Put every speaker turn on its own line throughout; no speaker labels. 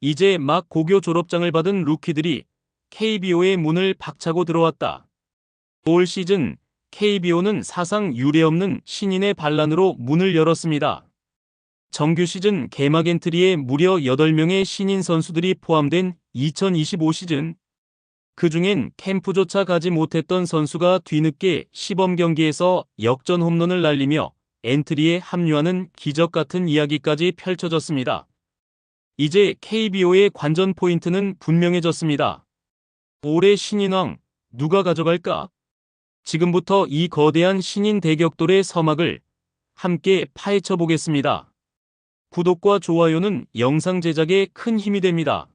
이제 막 고교 졸업장을 받은 루키들이 KBO의 문을 박차고 들어왔다. 올 시즌 KBO는 사상 유례없는 신인의 반란으로 문을 열었습니다. 정규 시즌 개막 엔트리에 무려 8명의 신인 선수들이 포함된 2025 시즌. 그중엔 캠프조차 가지 못했던 선수가 뒤늦게 시범 경기에서 역전 홈런을 날리며 엔트리에 합류하는 기적 같은 이야기까지 펼쳐졌습니다. 이제 KBO의 관전 포인트는 분명해졌습니다. 올해 신인왕 누가 가져갈까? 지금부터 이 거대한 신인 대격돌의 서막을 함께 파헤쳐 보겠습니다. 구독과 좋아요는 영상 제작에 큰 힘이 됩니다.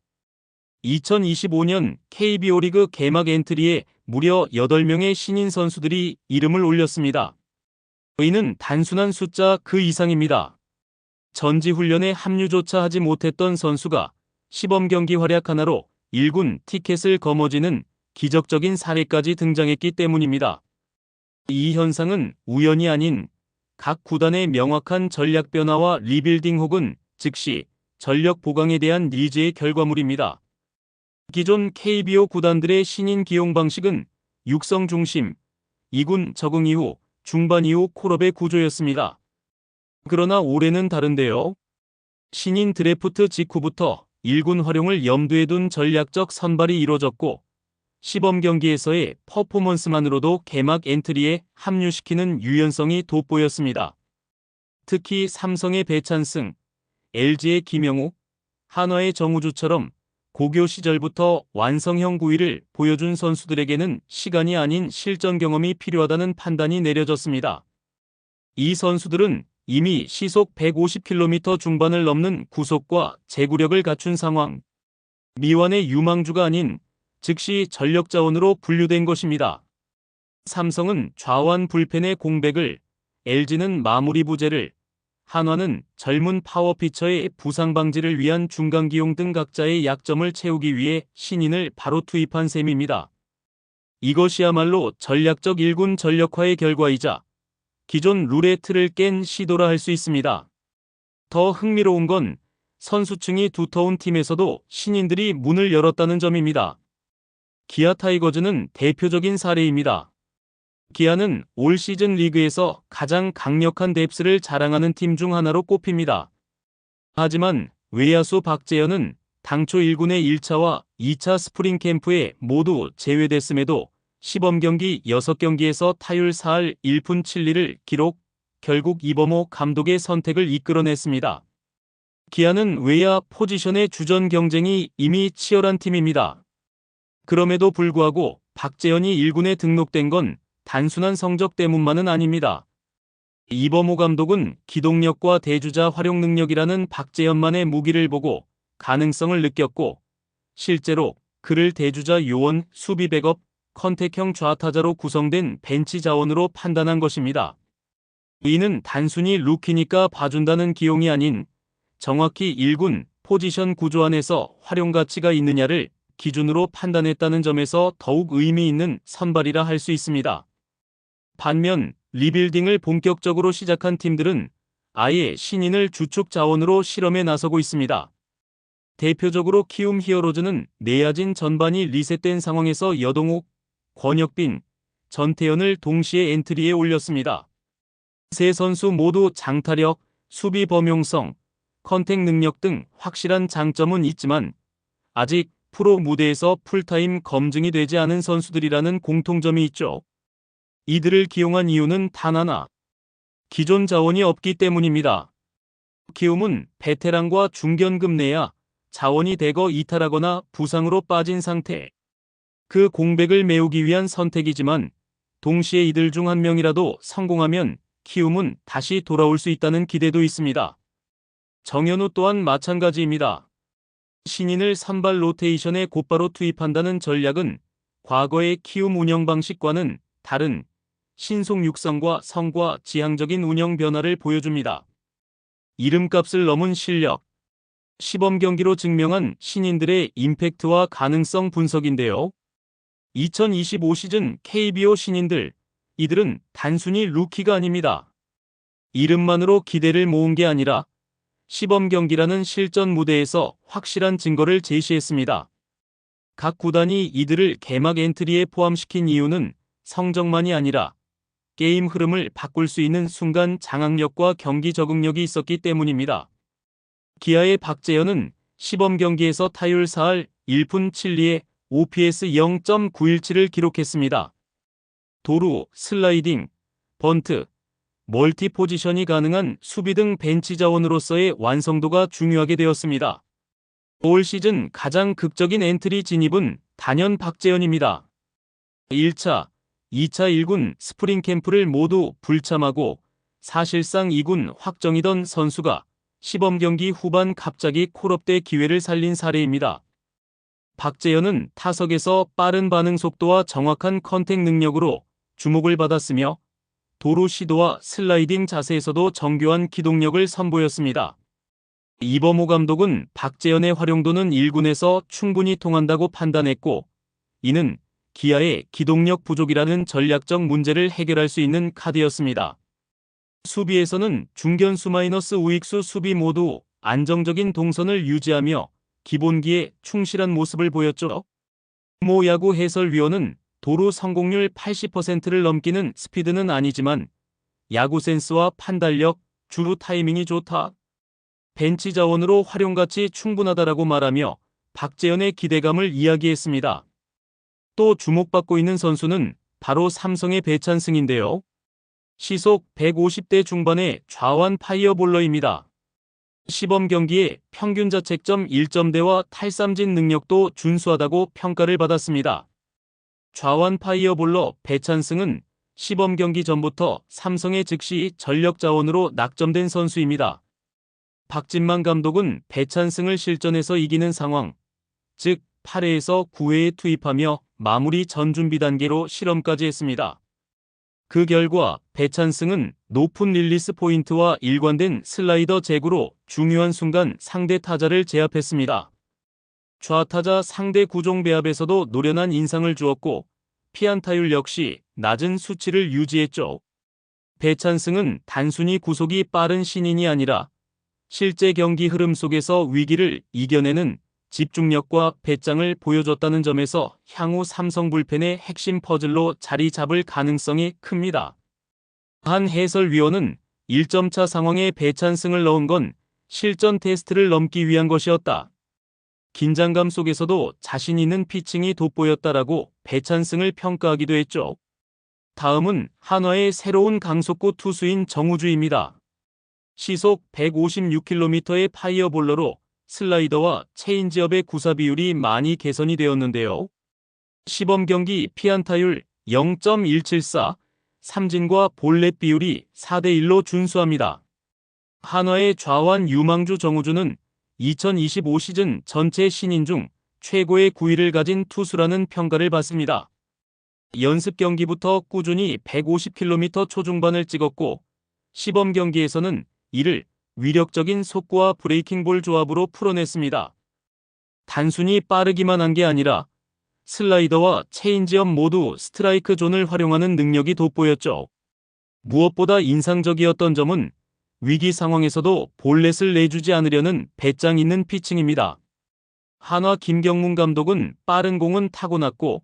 2025년 KBO 리그 개막 엔트리에 무려 8명의 신인 선수들이 이름을 올렸습니다. 이는 단순한 숫자 그 이상입니다. 전지훈련에 합류조차 하지 못했던 선수가 시범 경기 활약 하나로 1군 티켓을 거머쥐는 기적적인 사례까지 등장했기 때문입니다. 이 현상은 우연이 아닌 각 구단의 명확한 전략 변화와 리빌딩 혹은 즉시 전력 보강에 대한 니즈의 결과물입니다. 기존 KBO 구단들의 신인 기용 방식은 육성 중심, 2군 적응 이후 중반 이후 콜업의 구조였습니다. 그러나 올해는 다른데요. 신인 드래프트 직후부터 1군 활용을 염두에 둔 전략적 선발이 이뤄졌고 시범 경기에서의 퍼포먼스만으로도 개막 엔트리에 합류시키는 유연성이 돋보였습니다. 특히 삼성의 배찬승, LG의 김영욱, 한화의 정우주처럼 고교 시절부터 완성형 구위를 보여준 선수들에게는 시간이 아닌 실전 경험이 필요하다는 판단이 내려졌습니다. 이 선수들은 이미 시속 150km 중반을 넘는 구속과 제구력을 갖춘 상황, 미완의 유망주가 아닌 즉시 전력 자원으로 분류된 것입니다. 삼성은 좌완 불펜의 공백을, LG는 마무리 부재를, 한화는 젊은 파워피처의 부상 방지를 위한 중간 기용 등 각자의 약점을 채우기 위해 신인을 바로 투입한 셈입니다. 이것이야말로 전략적 1군 전력화의 결과이자 기존 룰의 틀을 깬 시도라 할 수 있습니다. 더 흥미로운 건 선수층이 두터운 팀에서도 신인들이 문을 열었다는 점입니다. 기아 타이거즈는 대표적인 사례입니다. 기아는 올 시즌 리그에서 가장 강력한 뎁스를 자랑하는 팀 중 하나로 꼽힙니다. 하지만 외야수 박재현은 당초 1군의 1차와 2차 스프링 캠프에 모두 제외됐음에도 시범 경기 6경기에서 타율 4할 1푼 7리를 기록, 결국 이범호 감독의 선택을 이끌어냈습니다. 기아는 외야 포지션의 주전 경쟁이 이미 치열한 팀입니다. 그럼에도 불구하고 박재현이 1군에 등록된 건 단순한 성적 때문만은 아닙니다. 이범호 감독은 기동력과 대주자 활용 능력이라는 박재현만의 무기를 보고 가능성을 느꼈고 실제로 그를 대주자 요원, 수비 백업, 컨택형 좌타자로 구성된 벤치 자원으로 판단한 것입니다. 이는 단순히 루키니까 봐준다는 기용이 아닌 정확히 1군 포지션 구조 안에서 활용 가치가 있느냐를 기준으로 판단했다는 점에서 더욱 의미 있는 선발이라 할 수 있습니다. 반면 리빌딩을 본격적으로 시작한 팀들은 아예 신인을 주축 자원으로 실험에 나서고 있습니다. 대표적으로 키움 히어로즈는 내야진 전반이 리셋된 상황에서 여동욱, 권혁빈, 전태현을 동시에 엔트리에 올렸습니다. 세 선수 모두 장타력, 수비 범용성, 컨택 능력 등 확실한 장점은 있지만 아직 프로 무대에서 풀타임 검증이 되지 않은 선수들이라는 공통점이 있죠. 이들을 기용한 이유는 단 하나, 기존 자원이 없기 때문입니다. 키움은 베테랑과 중견급 내야 자원이 대거 이탈하거나 부상으로 빠진 상태. 그 공백을 메우기 위한 선택이지만 동시에 이들 중 한 명이라도 성공하면 키움은 다시 돌아올 수 있다는 기대도 있습니다. 정현우 또한 마찬가지입니다. 신인을 선발 로테이션에 곧바로 투입한다는 전략은 과거의 키움 운영 방식과는 다른 신속 육성과 성과 지향적인 운영 변화를 보여줍니다. 이름값을 넘은 실력, 시범 경기로 증명한 신인들의 임팩트와 가능성 분석인데요. 2025 시즌 KBO 신인들, 이들은 단순히 루키가 아닙니다. 이름만으로 기대를 모은 게 아니라 시범 경기라는 실전 무대에서 확실한 증거를 제시했습니다. 각 구단이 이들을 개막 엔트리에 포함시킨 이유는 성적만이 아니라 게임 흐름을 바꿀 수 있는 순간 장악력과 경기 적응력이 있었기 때문입니다. 기아의 박재현은 시범 경기에서 타율 4할 1푼 7리에 OPS 0.917을 기록했습니다. 도루, 슬라이딩, 번트, 멀티 포지션이 가능한 수비 등 벤치 자원으로서의 완성도가 중요하게 되었습니다. 올 시즌 가장 극적인 엔트리 진입은 단연 박재현입니다. 1차, 2차 1군 스프링 캠프를 모두 불참하고 사실상 2군 확정이던 선수가 시범 경기 후반 갑자기 콜업돼 기회를 살린 사례입니다. 박재현은 타석에서 빠른 반응 속도와 정확한 컨택 능력으로 주목을 받았으며 도루 시도와 슬라이딩 자세에서도 정교한 기동력을 선보였습니다. 이범호 감독은 박재현의 활용도는 1군에서 충분히 통한다고 판단했고, 이는 기아의 기동력 부족이라는 전략적 문제를 해결할 수 있는 카드였습니다. 수비에서는 중견수 마이너스 우익수 수비 모두 안정적인 동선을 유지하며 기본기에 충실한 모습을 보였죠. 모 야구 해설위원은 도루 성공률 80%를 넘기는 스피드는 아니지만 야구 센스와 판단력, 주루 타이밍이 좋다. 벤치 자원으로 활용가치 충분하다라고 말하며 박재현의 기대감을 이야기했습니다. 또 주목받고 있는 선수는 바로 삼성의 배찬승인데요. 시속 150대 중반의 좌완 파이어볼러입니다. 시범 경기에 평균 자책점 1점대와 탈삼진 능력도 준수하다고 평가를 받았습니다. 좌완 파이어볼러 배찬승은 시범 경기 전부터 삼성의 즉시 전력 자원으로 낙점된 선수입니다. 박진만 감독은 배찬승을 실전에서 이기는 상황, 즉 8회에서 9회에 투입하며 마무리 전 준비 단계로 실험까지 했습니다. 그 결과 배찬승은 높은 릴리스 포인트와 일관된 슬라이더 제구로 중요한 순간 상대 타자를 제압했습니다. 좌타자 상대 구종 배합에서도 노련한 인상을 주었고 피안타율 역시 낮은 수치를 유지했죠. 배찬승은 단순히 구속이 빠른 신인이 아니라 실제 경기 흐름 속에서 위기를 이겨내는 집중력과 배짱을 보여줬다는 점에서 향후 삼성 불펜의 핵심 퍼즐로 자리 잡을 가능성이 큽니다. 한 해설위원은 1점차 상황에 배찬승을 넣은 건 실전 테스트를 넘기 위한 것이었다. 긴장감 속에서도 자신 있는 피칭이 돋보였다라고 배찬승을 평가하기도 했죠. 다음은 한화의 새로운 강속구 투수인 정우주입니다. 시속 156km의 파이어볼러로 슬라이더와 체인지업의 구사 비율이 많이 개선이 되었는데요. 시범 경기 피안타율 0.174, 삼진과 볼넷 비율이 4대1로 준수합니다. 한화의 좌완 유망주 정우주는 2025 시즌 전체 신인 중 최고의 구위를 가진 투수라는 평가를 받습니다. 연습 경기부터 꾸준히 150km 초중반을 찍었고 시범 경기에서는 이를 위력적인 속구와 브레이킹볼 조합으로 풀어냈습니다. 단순히 빠르기만 한 게 아니라 슬라이더와 체인지업 모두 스트라이크 존을 활용하는 능력이 돋보였죠. 무엇보다 인상적이었던 점은 위기 상황에서도 볼넷을 내주지 않으려는 배짱 있는 피칭입니다. 한화 김경문 감독은 빠른 공은 타고났고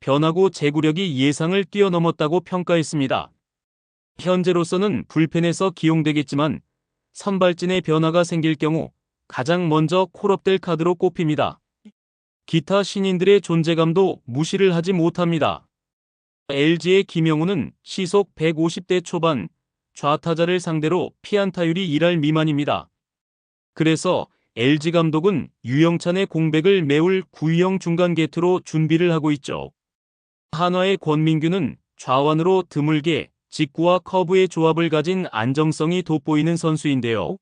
변화구 제구력이 예상을 뛰어넘었다고 평가했습니다. 현재로서는 불펜에서 기용되겠지만 선발진의 변화가 생길 경우 가장 먼저 콜업될 카드로 꼽힙니다. 기타 신인들의 존재감도 무시를 하지 못합니다. LG의 김영우는 시속 150대 초반, 좌타자를 상대로 피안타율이 1할 미만입니다. 그래서 LG 감독은 유영찬의 공백을 메울 구위형 중간 게투로 준비를 하고 있죠. 한화의 권민규는 좌완으로 드물게 직구와 커브의 조합을 가진 안정성이 돋보이는 선수인데요.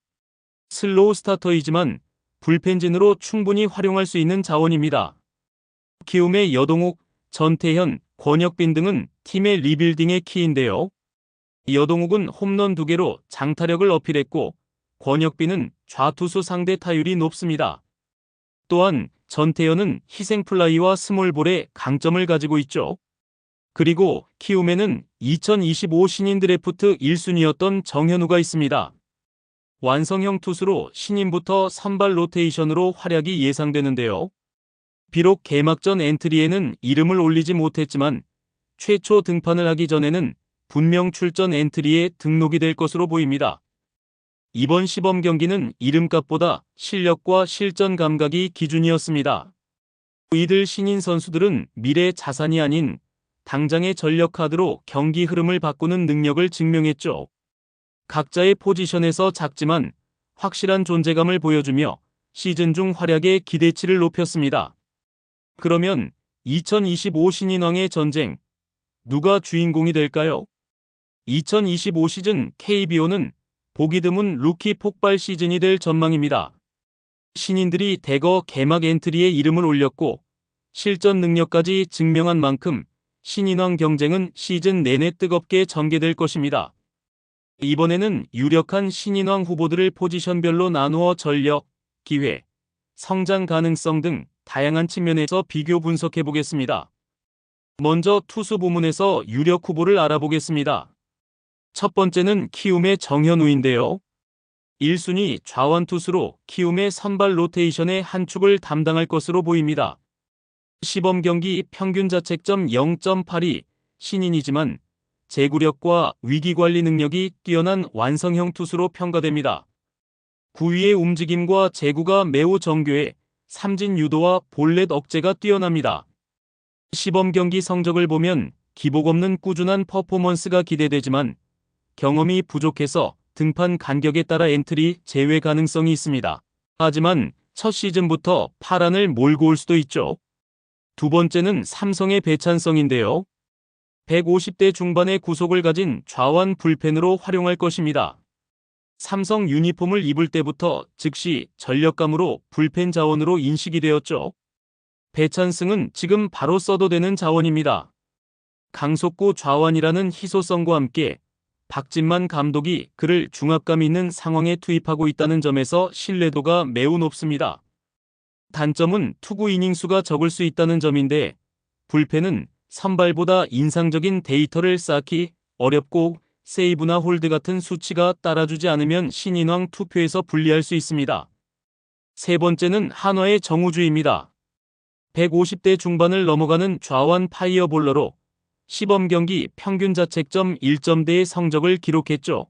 슬로우 스타터이지만 불펜진으로 충분히 활용할 수 있는 자원입니다. 키움의 여동욱, 전태현, 권혁빈 등은 팀의 리빌딩의 키인데요. 여동욱은 홈런 2개로 장타력을 어필했고 권혁빈은 좌투수 상대 타율이 높습니다. 또한 전태현은 희생플라이와 스몰볼에 강점을 가지고 있죠. 그리고 키움에는 2025 신인 드래프트 1순위였던 정현우가 있습니다. 완성형 투수로 신인부터 선발 로테이션으로 활약이 예상되는데요. 비록 개막전 엔트리에는 이름을 올리지 못했지만 최초 등판을 하기 전에는 분명 출전 엔트리에 등록이 될 것으로 보입니다. 이번 시범 경기는 이름값보다 실력과 실전 감각이 기준이었습니다. 이들 신인 선수들은 미래 자산이 아닌 당장의 전력 카드로 경기 흐름을 바꾸는 능력을 증명했죠. 각자의 포지션에서 작지만 확실한 존재감을 보여주며 시즌 중 활약의 기대치를 높였습니다. 그러면 2025 신인왕의 전쟁, 누가 주인공이 될까요? 2025 시즌 KBO는 보기 드문 루키 폭발 시즌이 될 전망입니다. 신인들이 대거 개막 엔트리에 이름을 올렸고 실전 능력까지 증명한 만큼 신인왕 경쟁은 시즌 내내 뜨겁게 전개될 것입니다. 이번에는 유력한 신인왕 후보들을 포지션별로 나누어 전력, 기회, 성장 가능성 등 다양한 측면에서 비교 분석해 보겠습니다. 먼저 투수 부문에서 유력 후보를 알아보겠습니다. 첫 번째는 키움의 정현우인데요. 1순위 좌완 투수로 키움의 선발 로테이션의 한 축을 담당할 것으로 보입니다. 시범 경기 평균 자책점 0.82, 신인이지만 제구력과 위기관리 능력이 뛰어난 완성형 투수로 평가됩니다. 구위의 움직임과 제구가 매우 정교해 삼진 유도와 볼넷 억제가 뛰어납니다. 시범 경기 성적을 보면 기복 없는 꾸준한 퍼포먼스가 기대되지만 경험이 부족해서 등판 간격에 따라 엔트리 제외 가능성이 있습니다. 하지만 첫 시즌부터 파란을 몰고 올 수도 있죠. 두 번째는 삼성의 배찬성인데요. 150대 중반의 구속을 가진 좌완 불펜으로 활용할 것입니다. 삼성 유니폼을 입을 때부터 즉시 전력감으로 불펜 자원으로 인식이 되었죠. 배찬승은 지금 바로 써도 되는 자원입니다. 강속구 좌완이라는 희소성과 함께 박진만 감독이 그를 중압감 있는 상황에 투입하고 있다는 점에서 신뢰도가 매우 높습니다. 단점은 투구 이닝 수가 적을 수 있다는 점인데 불펜은 선발보다 인상적인 데이터를 쌓기 어렵고 세이브나 홀드 같은 수치가 따라주지 않으면 신인왕 투표에서 불리할 수 있습니다. 세 번째는 한화의 정우주입니다. 150대 중반을 넘어가는 좌완 파이어볼러로 시범 경기 평균 자책점 1점대의 성적을 기록했죠.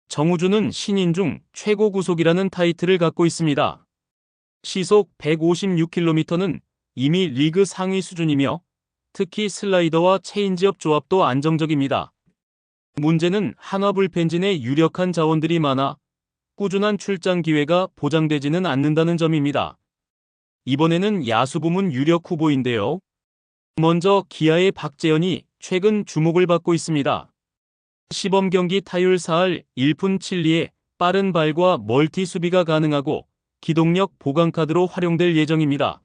정우주는 신인 중 최고 구속이라는 타이틀을 갖고 있습니다. 시속 156km는 이미 리그 상위 수준이며 특히 슬라이더와 체인지업 조합도 안정적입니다. 문제는 한화 불펜진에 유력한 자원들이 많아 꾸준한 출장 기회가 보장되지는 않는다는 점입니다. 이번에는 야수 부문 유력 후보인데요. 먼저 기아의 박재현이 최근 주목을 받고 있습니다. 시범 경기 타율 4할 1푼 7리에 빠른 발과 멀티 수비가 가능하고 기동력 보강 카드로 활용될 예정입니다.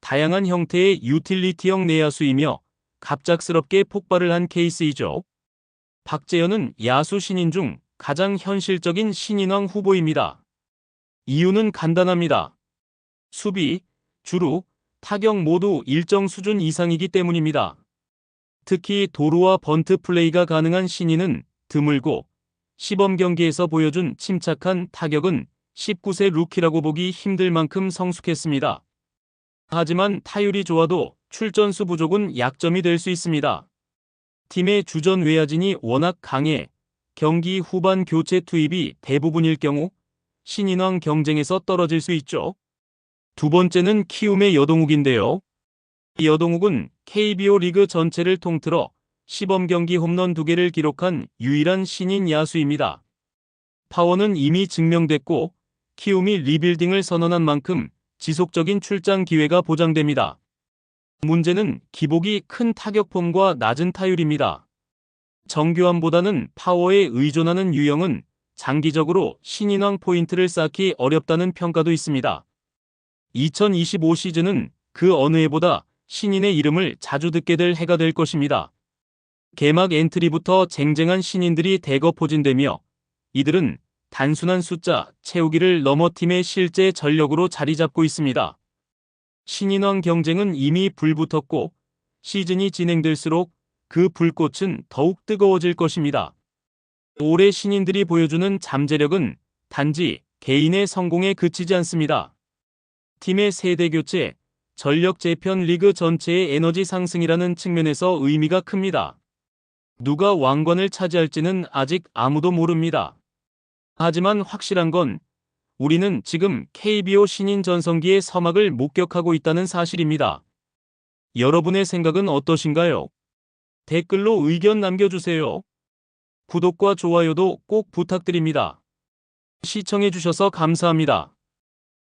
다양한 형태의 유틸리티형 내야수이며 갑작스럽게 폭발을 한 케이스이죠. 박재현은 야수 신인 중 가장 현실적인 신인왕 후보입니다. 이유는 간단합니다. 수비, 주루, 타격 모두 일정 수준 이상이기 때문입니다. 특히 도루와 번트 플레이가 가능한 신인은 드물고 시범 경기에서 보여준 침착한 타격은 19세 루키라고 보기 힘들 만큼 성숙했습니다. 하지만 타율이 좋아도 출전수 부족은 약점이 될 수 있습니다. 팀의 주전 외야진이 워낙 강해 경기 후반 교체 투입이 대부분일 경우 신인왕 경쟁에서 떨어질 수 있죠. 두 번째는 키움의 여동욱인데요. 여동욱은 KBO 리그 전체를 통틀어 시범 경기 홈런 2개를 기록한 유일한 신인 야수입니다. 파워는 이미 증명됐고 키움이 리빌딩을 선언한 만큼 지속적인 출장 기회가 보장됩니다. 문제는 기복이 큰 타격폼과 낮은 타율입니다. 정교함보다는 파워에 의존하는 유형은 장기적으로 신인왕 포인트를 쌓기 어렵다는 평가도 있습니다. 2025 시즌은 그 어느 해보다 신인의 이름을 자주 듣게 될 해가 될 것입니다. 개막 엔트리부터 쟁쟁한 신인들이 대거 포진되며 이들은 단순한 숫자 채우기를 넘어 팀의 실제 전력으로 자리 잡고 있습니다. 신인왕 경쟁은 이미 불붙었고 시즌이 진행될수록 그 불꽃은 더욱 뜨거워질 것입니다. 올해 신인들이 보여주는 잠재력은 단지 개인의 성공에 그치지 않습니다. 팀의 세대 교체, 전력 재편 리그 전체의 에너지 상승이라는 측면에서 의미가 큽니다. 누가 왕관을 차지할지는 아직 아무도 모릅니다. 하지만 확실한 건 우리는 지금 KBO 신인 전성기의 서막을 목격하고 있다는 사실입니다. 여러분의 생각은 어떠신가요? 댓글로 의견 남겨주세요. 구독과 좋아요도 꼭 부탁드립니다. 시청해주셔서 감사합니다.